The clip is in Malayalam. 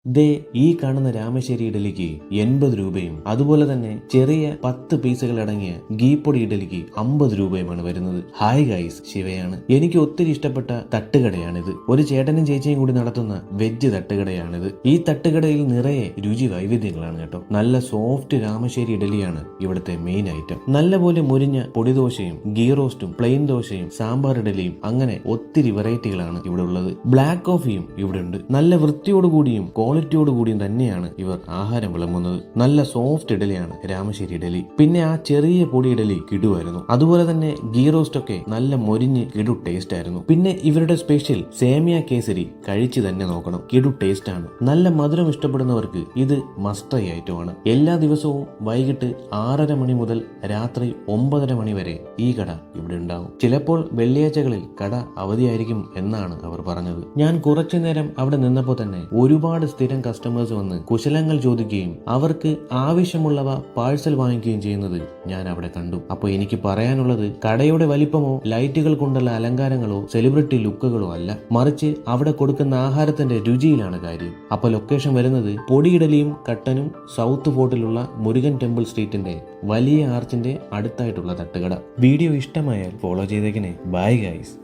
ദേ ഈ കാണുന്ന രാമശ്ശേരി ഇഡലിക്ക് 80 രൂപയും അതുപോലെ തന്നെ ചെറിയ 10 പീസുകൾ അടങ്ങിയ ഗീപ്പൊടി ഇഡലിക്ക് 50 രൂപയുമാണ് വരുന്നത്. ഹായ് ഗൈസ്, ശിവയാണ്. എനിക്ക് ഒത്തിരി ഇഷ്ടപ്പെട്ട തട്ടുകടയാണിത്. ഒരു ചേട്ടനും ചേച്ചിയും കൂടി നടത്തുന്ന വെജ് തട്ടുകടയാണിത്. ഈ തട്ടുകടയിൽ നിറയെ രുചി വൈവിധ്യങ്ങളാണ് കേട്ടോ. നല്ല സോഫ്റ്റ് രാമശ്ശേരി ഇഡലിയാണ് ഇവിടുത്തെ മെയിൻ ഐറ്റം. നല്ലപോലെ മുരിഞ്ഞ പൊടിദോശയും ഗീ റോസ്റ്റും പ്ലെയിൻ ദോശയും സാമ്പാർ ഇഡലിയും അങ്ങനെ ഒത്തിരി വെറൈറ്റികളാണ് ഇവിടെ ഉള്ളത്. ബ്ലാക്ക് കോഫിയും ഇവിടെ ഉണ്ട്. നല്ല വൃത്തിയോടുകൂടിയും ക്വാളിറ്റിയോട് കൂടിയും തന്നെയാണ് ഇവർ ആഹാരം വിളമ്പുന്നത്. നല്ല സോഫ്റ്റ് ഇഡലിയാണ് രാമശ്ശേരി ഇഡലി. പിന്നെ ആ ചെറിയ പൊടി ഇഡലി കിടുവായിരുന്നു. അതുപോലെ തന്നെ ഗീ റോസ്റ്റ് ഒക്കെ നല്ല മൊരിഞ്ഞ് കിടു ടേസ്റ്റ് ആയിരുന്നു. പിന്നെ ഇവരുടെ സ്പെഷ്യൽ സേമിയ കേസരി കഴിച്ചു തന്നെ നോക്കണം. കിടു ടേസ്റ്റ് ആണ്. നല്ല മധുരം ഇഷ്ടപ്പെടുന്നവർക്ക് ഇത് മസ്റ്റ് ട്രൈ ഐറ്റമാണ്. എല്ലാ ദിവസവും വൈകിട്ട് 6:30 മണി മുതൽ രാത്രി 9:30 മണി വരെ ഈ കട ഇവിടെ ഉണ്ടാവും. ചിലപ്പോൾ വെള്ളിയാഴ്ചകളിൽ കട അവധിയായിരിക്കും എന്നാണ് അവർ പറഞ്ഞത്. ഞാൻ കുറച്ചു നേരം അവിടെ നിന്നപ്പോൾ തന്നെ ഒരുപാട് സ്ഥിരം കസ്റ്റമേഴ്സ് വന്ന് കുശലങ്ങൾ ചോദിക്കുകയും അവർക്ക് ആവശ്യമുള്ളവ പാഴ്സൽ വാങ്ങിക്കുകയും ചെയ്യുന്നത് ഞാൻ അവിടെ കണ്ടു. അപ്പോൾ എനിക്ക് പറയാനുള്ളത്, കടയുടെ വലിപ്പമോ ലൈറ്റുകൾ കൊണ്ടുള്ള അലങ്കാരങ്ങളോ സെലിബ്രിറ്റി ലുക്കുകളോ അല്ല, മറിച്ച് അവിടെ കൊടുക്കുന്ന ആഹാരത്തിന്റെ രുചിയിലാണ് കാര്യം. അപ്പൊ ലൊക്കേഷൻ വരുന്നത് പൊടിയിടലിയും കട്ടനും സൗത്ത് ഫോർട്ടിലുള്ള മുരുകൻ ടെമ്പിൾ സ്ട്രീറ്റിന്റെ വലിയ ആർച്ചിന്റെ അടുത്തായിട്ടുള്ള തട്ടുകട. വീഡിയോ ഇഷ്ടമായാൽ ഫോളോ ചെയ്തേക്കണേ. Bye guys.